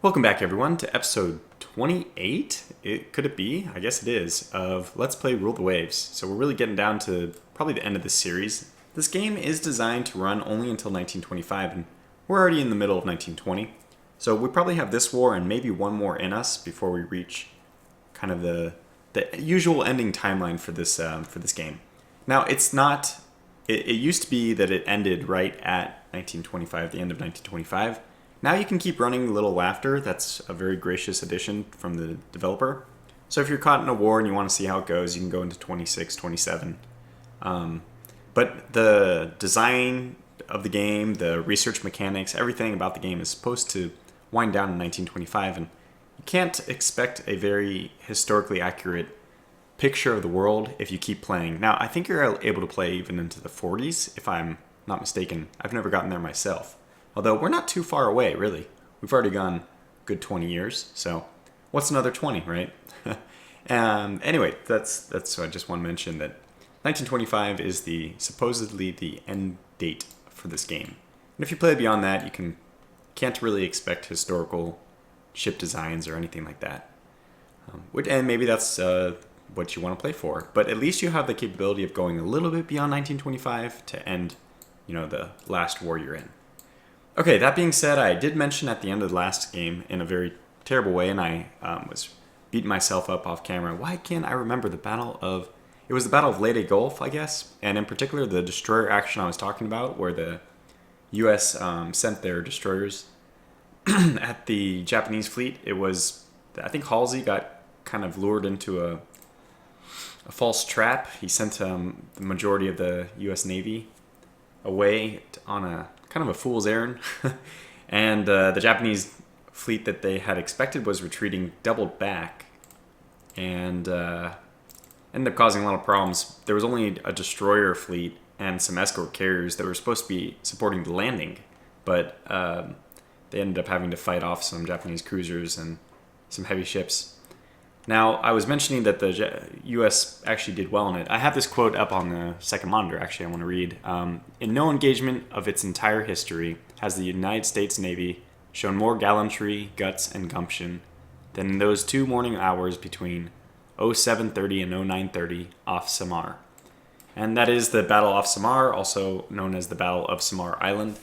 Welcome back, everyone, to episode 28. Could it be? I guess it is, of Let's Play Rule the Waves. So we're really getting down to probably the end of this series. This game is designed to run only until 1925, and we're already in the middle of 1920. So we probably have this war and maybe one more in us before we reach kind of the usual ending timeline for this game. Now, it's not... It used to be that it ended right at 1925, the end of 1925. Now you can keep running a little after. That's a very gracious addition from the developer. So if you're caught in a war and you want to see how it goes, you can go into 26, 27. But the design of the game, the research mechanics, everything about the game is supposed to wind down in 1925. And you can't expect a very historically accurate picture of the world if you keep playing. Now, I think you're able to play even into the 40s, if I'm not mistaken. I've never gotten there myself. Although we're not too far away, really. We've already gone a good 20 years, so what's another 20, right? Anyway, that's so I just want to mention that 1925 is supposedly the end date for this game. And if you play beyond that, you can't really expect historical ship designs or anything like that. And maybe that's what you want to play for. But at least you have the capability of going a little bit beyond 1925 to end, the last war you're in. Okay, that being said, I did mention at the end of the last game in a very terrible way, and I was beating myself up off camera. Why can't I remember the Battle of... It was the Battle of Leyte Gulf, I guess, and in particular the destroyer action I was talking about, where the U.S. Sent their destroyers at the Japanese fleet. It was, I think Halsey got kind of lured into a false trap. He sent the majority of the U.S. Navy away on a kind of a fool's errand. And the Japanese fleet that they had expected was retreating, doubled back, and ended up causing a lot of problems. There was only a destroyer fleet and some escort carriers that were supposed to be supporting the landing, but they ended up having to fight off some Japanese cruisers and some heavy ships. Now, I was mentioning that the U.S. actually did well in it. I have this quote up on the second monitor, actually, I want to read. In no engagement of its entire history has the United States Navy shown more gallantry, guts, and gumption than in those 2 morning hours between 07:30 and 09:30 off Samar. And that is the Battle off Samar, also known as the Battle of Samar Island.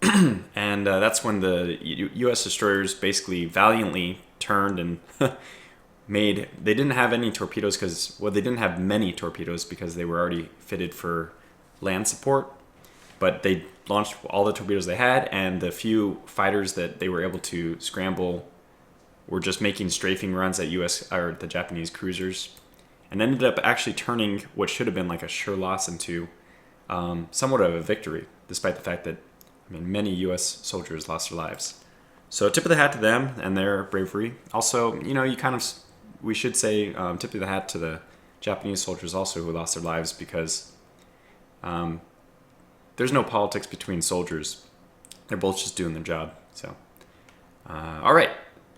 And that's when the U.S. destroyers basically valiantly turned and... they didn't have any torpedoes they didn't have many torpedoes because they were already fitted for land support, but they launched all the torpedoes they had, and the few fighters that they were able to scramble were just making strafing runs at the Japanese cruisers, and ended up actually turning what should have been like a sure loss into somewhat of a victory, despite the fact that many U.S. soldiers lost their lives. So tip of the hat to them and their bravery. Also, we should say tip of the hat to the Japanese soldiers also who lost their lives, because there's no politics between soldiers. They're both just doing their job. So, all right.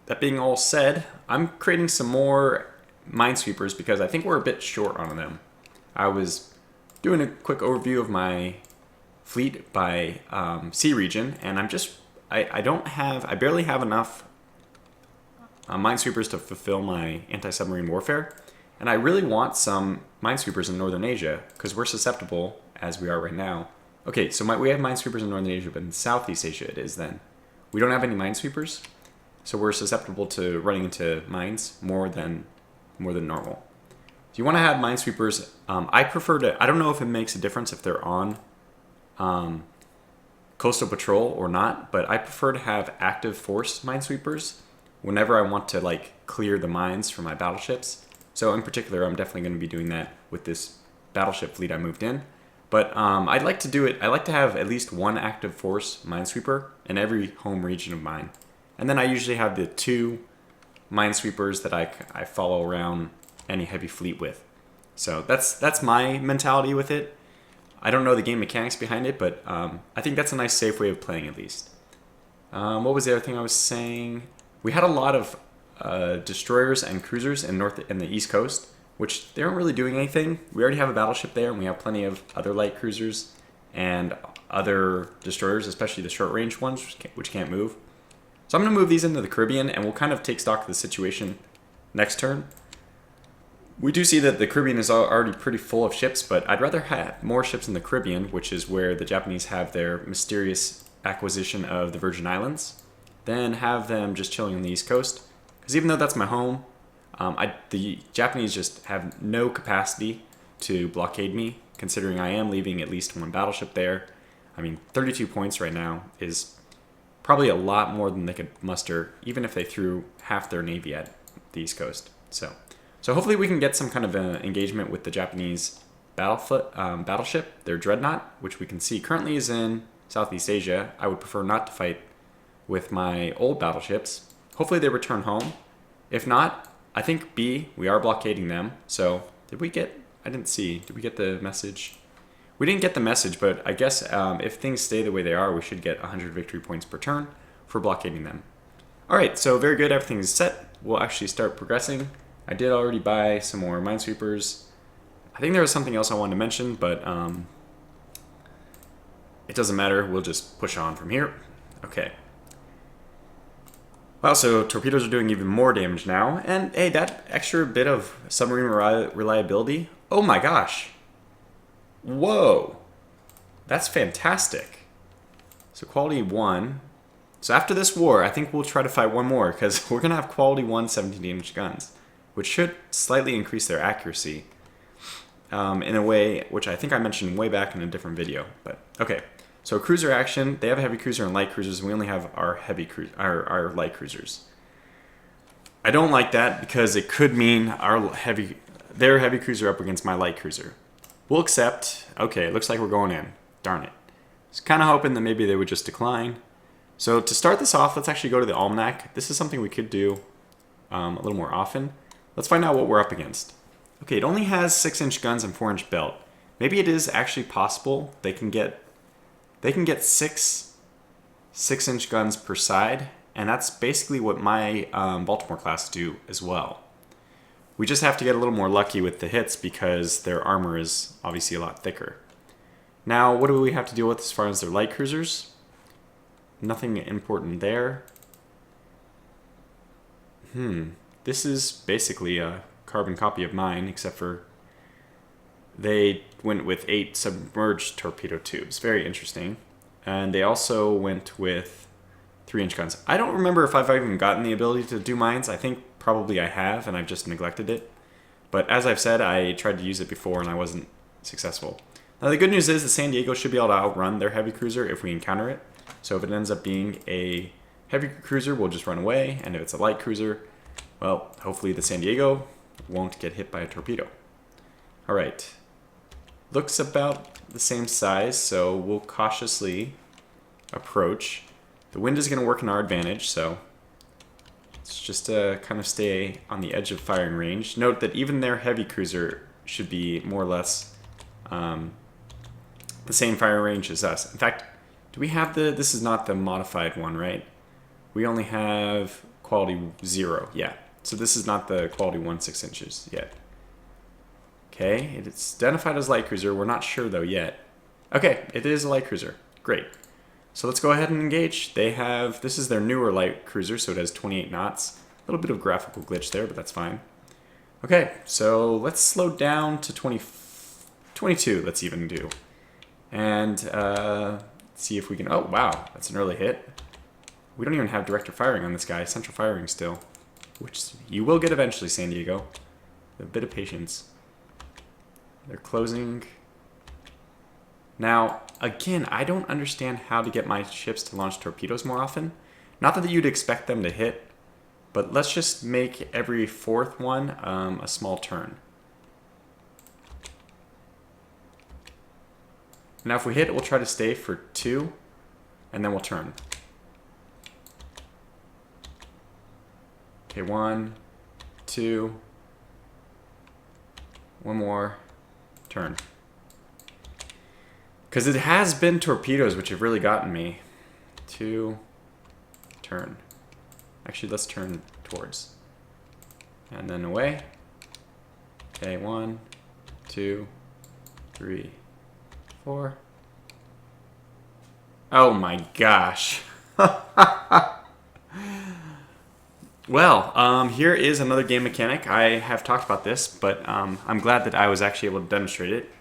That being all said, I'm creating some more minesweepers because I think we're a bit short on them. I was doing a quick overview of my fleet by sea region, and I barely have enough minesweepers to fulfill my anti-submarine warfare, and I really want some minesweepers in Northern Asia because we're susceptible, as we are right now. Okay, so we have minesweepers in Northern Asia, but in Southeast Asia it is then. We don't have any minesweepers, so we're susceptible to running into mines more than normal. If you want to have minesweepers, I prefer to... I don't know if it makes a difference if they're on coastal patrol or not, but I prefer to have active force minesweepers whenever I want to clear the mines for my battleships. So in particular, I'm definitely going to be doing that with this battleship fleet I moved in. But I'd like to do it. I like to have at least one active force minesweeper in every home region of mine. And then I usually have the 2 minesweepers that I follow around any heavy fleet with. So that's my mentality with it. I don't know the game mechanics behind it, but I think that's a nice, safe way of playing at least. What was the other thing I was saying? We had a lot of destroyers and cruisers in the East Coast, which they aren't really doing anything. We already have a battleship there, and we have plenty of other light cruisers and other destroyers, especially the short-range ones, which can't move. So So I'm going to move these into the Caribbean, and we'll kind of take stock of the situation next turn. We do see that the Caribbean is already pretty full of ships, but I'd rather have more ships in the Caribbean, which is where the Japanese have their mysterious acquisition of the Virgin Islands, than have them just chilling on the East Coast. Because even though that's my home, the Japanese just have no capacity to blockade me, considering I am leaving at least one battleship there. I mean, 32 points right now is probably a lot more than they could muster, even if they threw half their navy at the East Coast. So hopefully we can get some kind of engagement with the Japanese battleship, their dreadnought, which we can see currently is in Southeast Asia. I would prefer not to fight with my old battleships. Hopefully they return home. If not, I think B, we are blockading them. So did we get, I didn't see, did we get the message? We didn't get the message, but I guess if things stay the way they are, we should get 100 victory points per turn for blockading them. All right, so very good, everything is set. We'll actually start progressing. I did already buy some more minesweepers. I think there was something else I wanted to mention, but it doesn't matter. We'll just push on from here. Okay. Wow, so torpedoes are doing even more damage now. And hey, that extra bit of submarine reliability. Oh my gosh. Whoa. That's fantastic. So quality 1. So after this war, I think we'll try to fight one more, because we're going to have quality 1 17-inch guns, which should slightly increase their accuracy in a way which I think I mentioned way back in a different video. But okay, so cruiser action. They have a heavy cruiser and light cruisers, and we only have our our light cruisers. I don't like that because it could mean their heavy cruiser up against my light cruiser. We'll accept. Okay, it looks like we're going in. Darn it. I was kind of hoping that maybe they would just decline. So to start this off, let's actually go to the almanac. This is something we could do a little more often. Let's find out what we're up against. Okay, it only has 6-inch guns and 4-inch belt. Maybe it is actually possible they can get 6-inch guns per side, and that's basically what my Baltimore class do as well. We just have to get a little more lucky with the hits because their armor is obviously a lot thicker. Now, what do we have to deal with as far as their light cruisers? Nothing important there. This is basically a carbon copy of mine, except for they went with 8 submerged torpedo tubes. Very interesting. And they also went with 3-inch guns. I don't remember if I've even gotten the ability to do mines. I think probably I have, and I've just neglected it. But as I've said, I tried to use it before, and I wasn't successful. Now, the good news is the San Diego should be able to outrun their heavy cruiser if we encounter it. So if it ends up being a heavy cruiser, we'll just run away. And if it's a light cruiser, well, hopefully the San Diego won't get hit by a torpedo. All right. Looks about the same size, so we'll cautiously approach. The wind is going to work in our advantage, so let's just kind of stay on the edge of firing range. Note that even their heavy cruiser should be more or less the same firing range as us. In fact, do we have this is not the modified one, right? We only have quality 0, yeah. So this is not the quality 1 6-inches yet. Okay, it's identified as light cruiser. We're not sure though yet. Okay, it is a light cruiser. Great. So let's go ahead and engage. This is their newer light cruiser, so it has 28 knots. A little bit of graphical glitch there, but that's fine. Okay, so let's slow down to 22, let's even do. And see if we can, oh wow, that's an early hit. We don't even have director firing on this guy, central firing still. Which you will get eventually, San Diego. A bit of patience. They're closing. Now, again, I don't understand how to get my ships to launch torpedoes more often. Not that you'd expect them to hit, but let's just make every 4th one a small turn. Now if we hit, we'll try to stay for 2, and then we'll turn. Okay, 1, 2, 1 more, turn. Because it has been torpedoes which have really gotten me. 2, turn. Actually, let's turn towards. And then away. Okay, 1, 2, 3, 4. Oh my gosh. Well, here is another game mechanic. I have talked about this, but I'm glad that I was actually able to demonstrate it.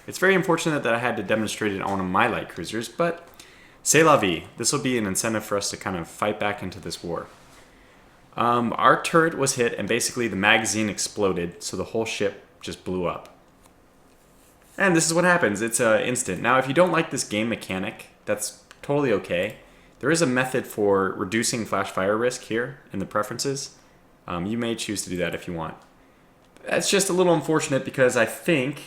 It's very unfortunate that I had to demonstrate it on one of my light cruisers, but c'est la vie. This will be an incentive for us to kind of fight back into this war. Our turret was hit, and basically the magazine exploded, so the whole ship just blew up. And this is what happens. It's instant. Now, if you don't like this game mechanic, that's totally okay. There is a method for reducing flash fire risk here in the preferences. You may choose to do that if you want. That's just a little unfortunate because I think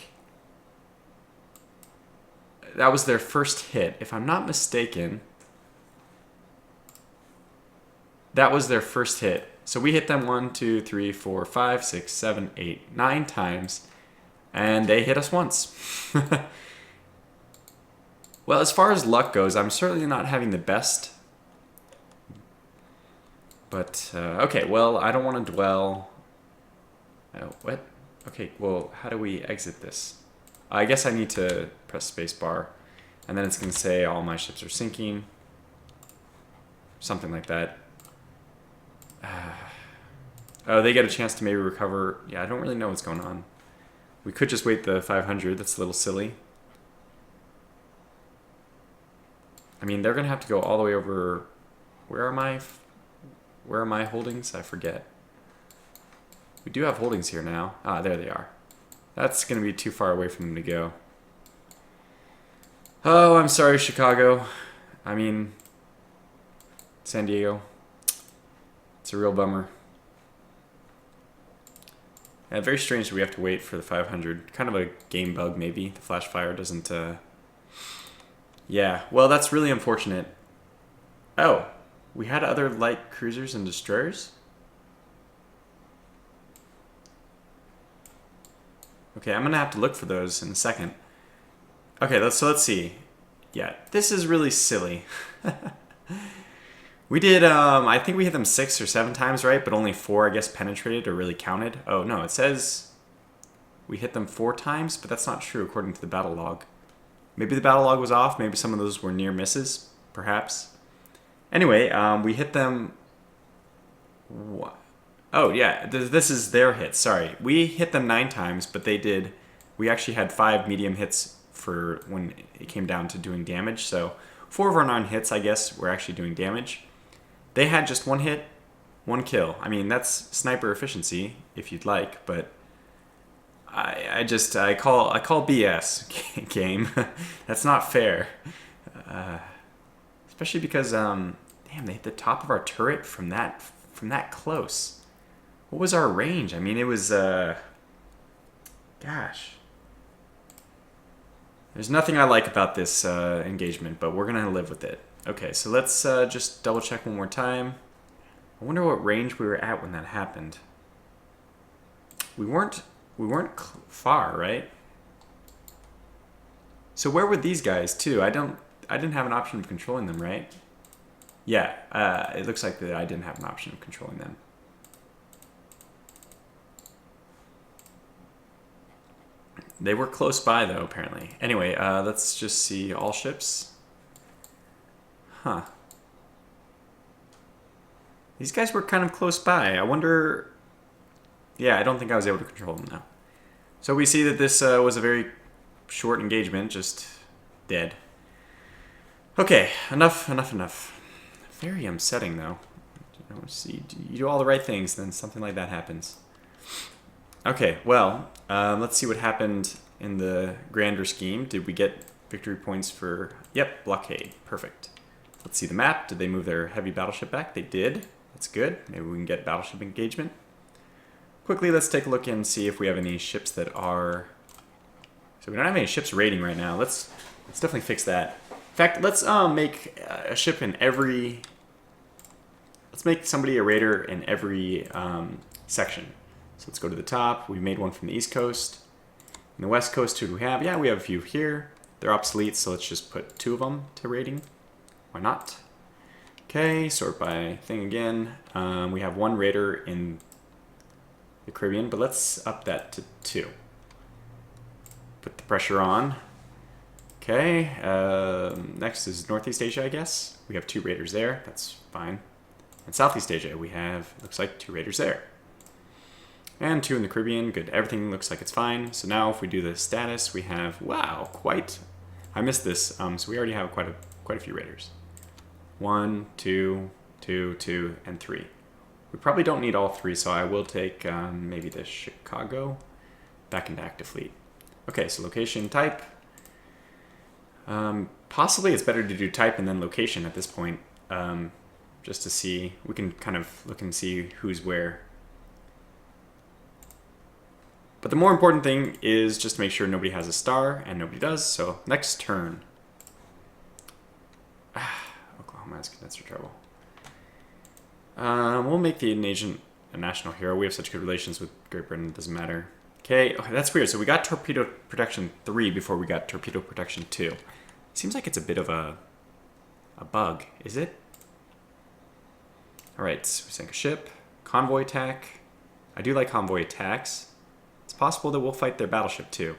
that was their first hit. If I'm not mistaken, that was their first hit. So we hit them 1, 2, 3, 4, 5, 6, 7, 8, 9 times, and they hit us once. Well, as far as luck goes, I'm certainly not having the best. But, okay, well, I don't want to dwell. Oh, what? Okay, well, how do we exit this? I guess I need to press spacebar, and then it's going to say all my ships are sinking. Something like that. Oh, they get a chance to maybe recover. Yeah, I don't really know what's going on. We could just wait the 500. That's a little silly. I mean, they're going to have to go all the way over... Where are my holdings? I forget. We do have holdings here now. Ah, there they are. That's going to be too far away for them to go. Oh, I'm sorry, Chicago. I mean, San Diego. It's a real bummer. Yeah, very strange that we have to wait for the 500. Kind of a game bug, maybe. The flash fire doesn't... Yeah, well, that's really unfortunate. Oh, we had other light cruisers and destroyers? Okay, I'm going to have to look for those in a second. Okay, let's see. Yeah, this is really silly. We did, I think we hit them 6 or 7 times, right? But only 4, I guess, penetrated or really counted. Oh, no, it says we hit them 4 times, but that's not true according to the battle log. Maybe the battle log was off. Maybe some of those were near misses, perhaps. Anyway, we hit them... What? Oh, yeah, this is their hits. Sorry. We hit them 9 times, but they did... We actually had 5 medium hits for when it came down to doing damage. So 4 of our 9 hits, I guess, were actually doing damage. They had just 1 hit, 1 kill. I mean, that's sniper efficiency, if you'd like, but... I call BS, game. That's not fair. Especially because damn, they hit the top of our turret from that close. What was our range? I mean, it was gosh. There's nothing I like about this engagement, but we're gonna live with it. Okay, so let's just double check one more time. I wonder what range we were at when that happened. We weren't far, right? So where were these guys too? I didn't have an option of controlling them, right? Yeah, it looks like that I didn't have an option of controlling them. They were close by though, apparently. Anyway, let's just see all ships. Huh. These guys were kind of close by. I wonder... Yeah, I don't think I was able to control them now. So we see that this was a very short engagement, just dead. Okay, enough. Very upsetting, though. You know, see, you do all the right things, then something like that happens. Okay, well, let's see what happened in the grander scheme. Did we get victory points for... Yep, blockade. Perfect. Let's see the map. Did they move their heavy battleship back? They did. That's good. Maybe we can get battleship engagement. Quickly, let's take a look and see if we have any ships that are... So we don't have any ships raiding right now. Let's definitely fix that. In fact, let's make a ship in every... Let's make somebody a raider in every section. So let's go to the top. We made one from the East Coast. In the West Coast, who do we have? Yeah, we have a few here. They're obsolete, so let's just put 2 of them to raiding. Why not? Okay, sort by thing again. We have 1 raider in the Caribbean, but let's up that to 2. Put the pressure on. Okay, next is Northeast Asia, I guess. We have 2 raiders there. That's fine. In Southeast Asia, we have, looks like 2 raiders there. And 2 in the Caribbean. Good. Everything looks like it's fine. So now if we do the status, we have, wow, quite. I missed this. So we already have quite a few raiders. 1, 2, 2, 2, and 3. We probably don't need all 3, so I will take maybe the Chicago back into active fleet. Okay, so location, type. Possibly it's better to do type and then location at this point, just to see. We can kind of look and see who's where. But the more important thing is just to make sure nobody has a star, and nobody does. So next turn. Oklahoma has condenser trouble. We'll make the agent a national hero. We have such good relations with Great Britain, it doesn't matter. Okay, that's weird. So we got torpedo protection 3 before we got torpedo protection 2. Seems like it's a bit of a bug, is it? Alright, so we sink a ship. Convoy attack. I do like convoy attacks. It's possible that we'll fight their battleship too.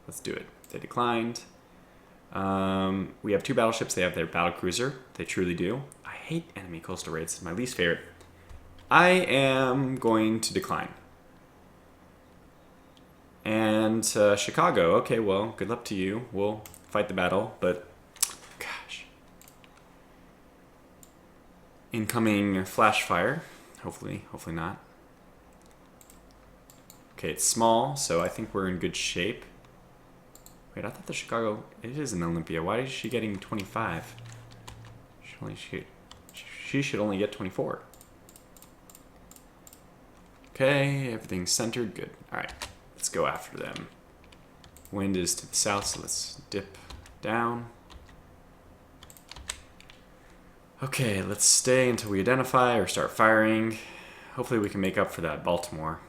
Let's do it. They declined. We have 2 battleships. They have their battlecruiser. They truly do. I hate enemy coastal raids. It's my least favorite. I am going to decline. And Chicago. Okay, well, good luck to you. We'll fight the battle, but gosh. Incoming flash fire. Hopefully not. Okay, it's small, so I think we're in good shape. Wait, I thought the Chicago, it is an Olympia. Why is she getting 25? She should only get 24. Okay, everything's centered, good. All right, let's go after them. Wind is to the south, so let's dip down. Okay, let's stay until we identify or start firing. Hopefully we can make up for that Baltimore.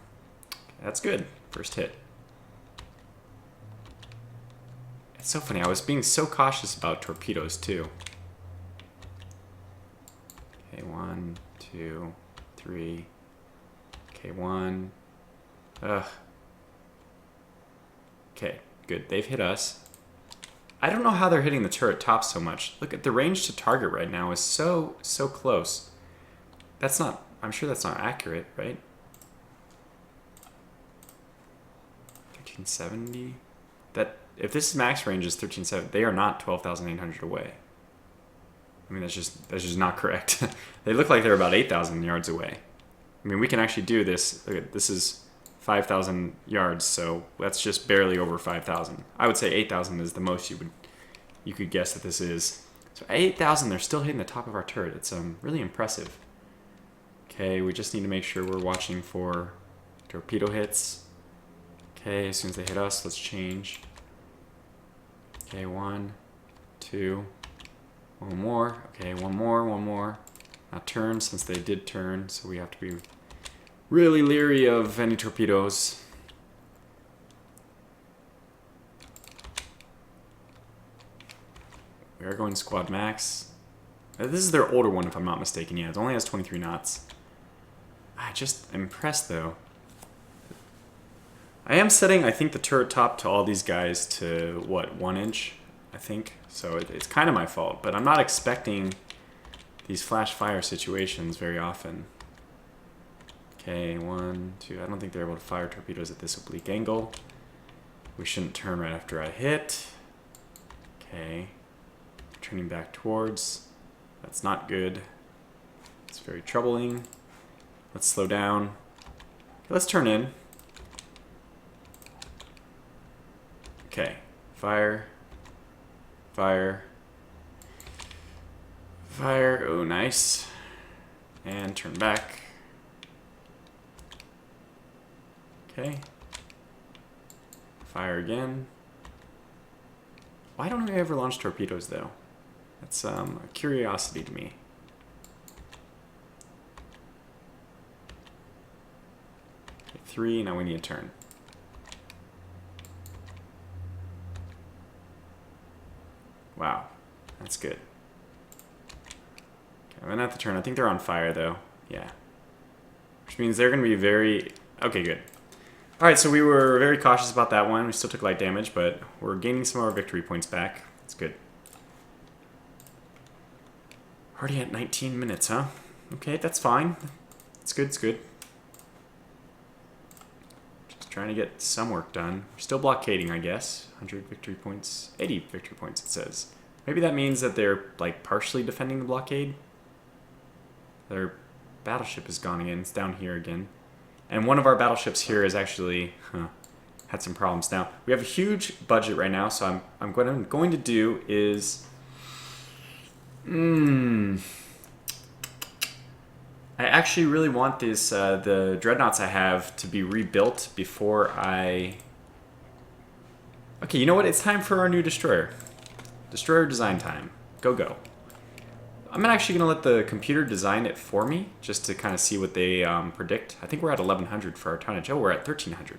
That's good. First hit. It's so funny. I was being so cautious about torpedoes too. Okay, 1, 2, 3. Okay, 1. Ugh. Okay, good. They've hit us. I don't know how they're hitting the turret top so much. Look at the range to target right now is so close. That's not, I'm sure that's not accurate, right? 1370? That, if this max range is 1370, they are not 12,800 away. I mean, that's just not correct. They look like they're about 8,000 yards away. I mean, we can actually do this. Look at, this is 5,000 yards, so that's just barely over 5,000. I would say 8,000 is the most you could guess that this is. So 8,000, they're still hitting the top of our turret. It's really impressive. Okay, we just need to make sure we're watching for torpedo hits. Okay, as soon as they hit us, let's change. Okay, 1, 2, 1 more. Okay, 1 more. Not turn, since they did turn, so we have to be really leery of any torpedoes. We are going squad max. This is their older one, if I'm not mistaken. Yeah, it only has 23 knots. I just am impressed, though. I am setting, I think, the turret top to all these guys to, what, 1 inch, I think? So it's kind of my fault, but I'm not expecting these flash fire situations very often. Okay, 1, 2, I don't think they're able to fire torpedoes at this oblique angle. We shouldn't turn right after I hit. Okay, turning back towards. That's not good. It's very troubling. Let's slow down. Okay, let's turn in. Okay, fire. Fire. Fire, oh nice. And turn back. Okay. Fire again. Why don't we ever launch torpedoes though? That's a curiosity to me. Okay, 3, now we need a turn. Wow, that's good. I'm gonna have to turn. I think they're on fire though. Yeah. Which means they're gonna be very... Okay, good. Alright, so we were very cautious about that one. We still took light damage, but we're gaining some of our victory points back. That's good. Already at 19 minutes, huh? Okay, that's fine. It's good, it's good. Just trying to get some work done. We're still blockading, I guess. 100 victory points, 80 victory points, it says. Maybe that means that they're, like, partially defending the blockade. Their battleship is gone again. It's down here again. And one of our battleships here is actually had some problems. Now, we have a huge budget right now, so what I'm going to do is... I actually really want this the dreadnoughts I have to be rebuilt before I... Okay, you know what? It's time for our new destroyer. Destroyer design time. Go, go. I'm actually going to let the computer design it for me, just to kind of see what they predict. I think we're at 1100 for our tonnage. Oh, we're at 1300.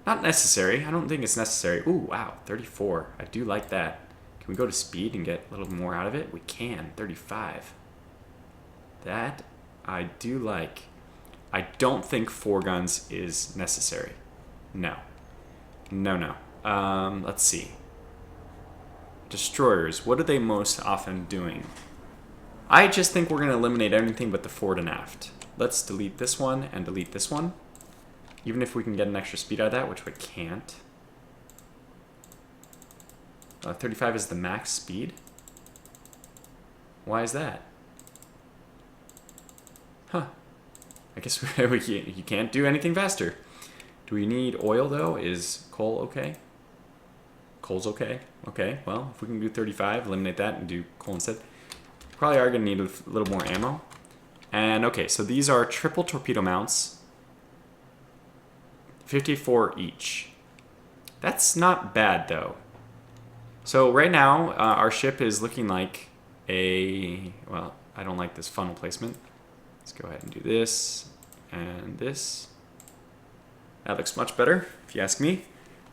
Not necessary. I don't think it's necessary. Ooh, wow, 34. I do like that. Can we go to speed and get a little more out of it? We can. 35. That I do like. I don't think 4 guns is necessary. No. No, no. Let's see. Destroyers. What are they most often doing? I just think we're going to eliminate everything but the forward and aft. Let's delete this one and delete this one. Even if we can get an extra speed out of that, which we can't. 35 is the max speed. Why is that? Huh. I guess you can't do anything faster. Do we need oil, though? Is coal okay? Coal's okay. Okay, well, if we can do 35, eliminate that and do coal instead. Probably are going to need a little more ammo. And okay, so these are triple torpedo mounts. 54 each. That's not bad, though. So right now, our ship is looking like a... Well, I don't like this funnel placement. Let's go ahead and do this and this. That looks much better, if you ask me.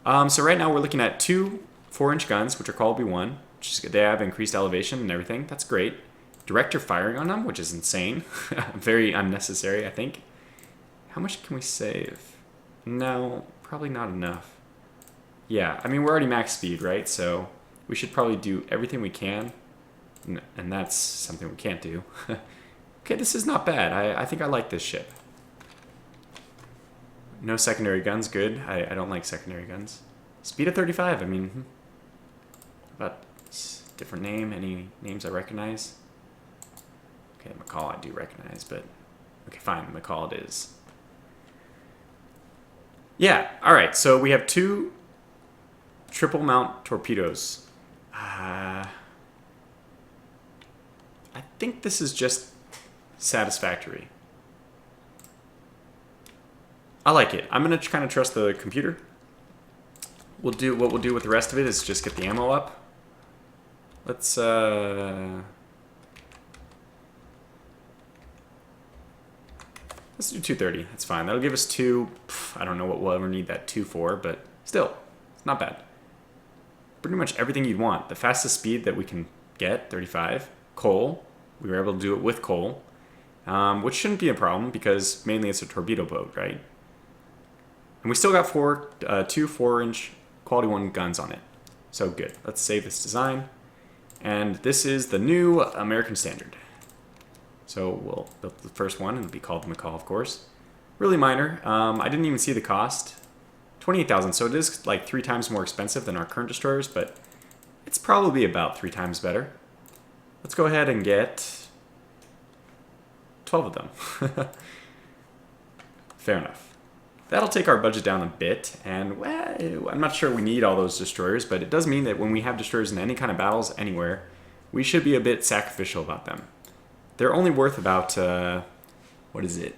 So right now we're looking at 2 4-inch guns, which are called B1. Which is, they have increased elevation and everything. That's great. Director firing on them, which is insane. Very unnecessary, I think. How much can we save? No, probably not enough. Yeah, I mean, we're already max speed, right? So we should probably do everything we can. And that's something we can't do. Okay, this is not bad. I think I like this ship. No secondary guns, good. I don't like secondary guns. Speed of 35, I mean... About different name, any names I recognize? Okay, McCall I do recognize, but... Okay, fine, McCall it is. Yeah, alright, so we have 2 triple mount torpedoes. I think this is just satisfactory. I like it. I'm going to kind of trust the computer. What we'll do with the rest of it is just get the ammo up. Let's do 230. That's fine. That'll give us 2. I don't know what we'll ever need that 2 for, but still, it's not bad. Pretty much everything you'd want. The fastest speed that we can get, 35. Coal. We were able to do it with coal, which shouldn't be a problem because mainly it's a torpedo boat, right? And we still got 2 4-inch quality 1 guns on it. So good. Let's save this design. And this is the new American standard. So we'll build the first one and it'll be called McCall, of course. Really minor. I didn't even see the cost. 28,000. So it is like 3 times more expensive than our current destroyers, but it's probably about 3 times better. Let's go ahead and get 12 of them. Fair enough. That'll take our budget down a bit, and well, I'm not sure we need all those destroyers, but it does mean that when we have destroyers in any kind of battles anywhere, we should be a bit sacrificial about them. They're only worth about, what is it?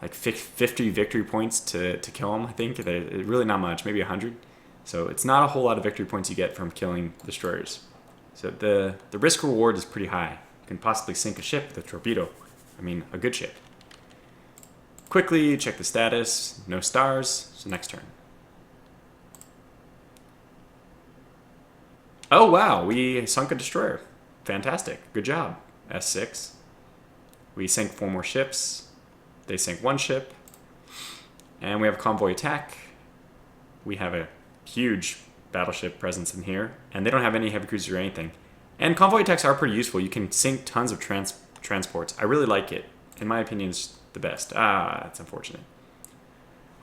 Like 50 victory points to kill them, I think. They're really not much, maybe 100. So it's not a whole lot of victory points you get from killing destroyers. So the risk reward is pretty high. You can possibly sink a ship with a torpedo. I mean, a good ship. Quickly check the status. No stars. So next turn. Oh wow, we sunk a destroyer. Fantastic. Good job. S6. We sank 4 more ships. They sank 1 ship. And we have Convoy Attack. We have a huge battleship presence in here. And they don't have any heavy cruisers or anything. And Convoy Attacks are pretty useful. You can sink tons of transports. I really like it. In my opinion, it's the best. Ah, that's unfortunate.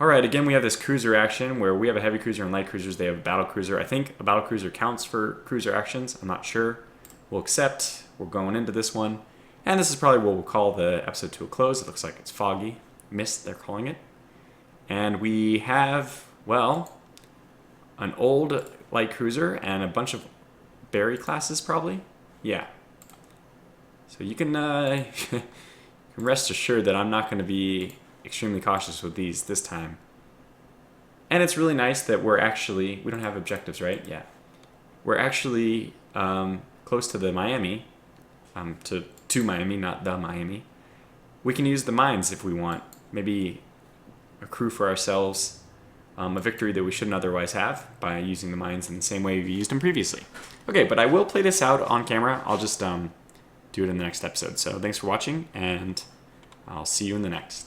Alright, again we have this cruiser action where we have a heavy cruiser and light cruisers. They have a battle cruiser. I think a battle cruiser counts for cruiser actions. I'm not sure. We'll accept. We're going into this one. And this is probably what we'll call the episode to a close. It looks like it's foggy. Mist, they're calling it. And we have, well, an old light cruiser and a bunch of Barry classes probably. Yeah. So you can rest assured that I'm not going to be extremely cautious with these this time. And it's really nice that we don't have objectives, right? Yeah. We're actually close to the Miami, to Miami, not the Miami. We can use the mines if we want. Maybe accrue for ourselves a victory that we shouldn't otherwise have by using the mines in the same way we used them previously. Okay, but I will play this out on camera. I'll just do it in the next episode. So thanks for watching, and I'll see you in the next.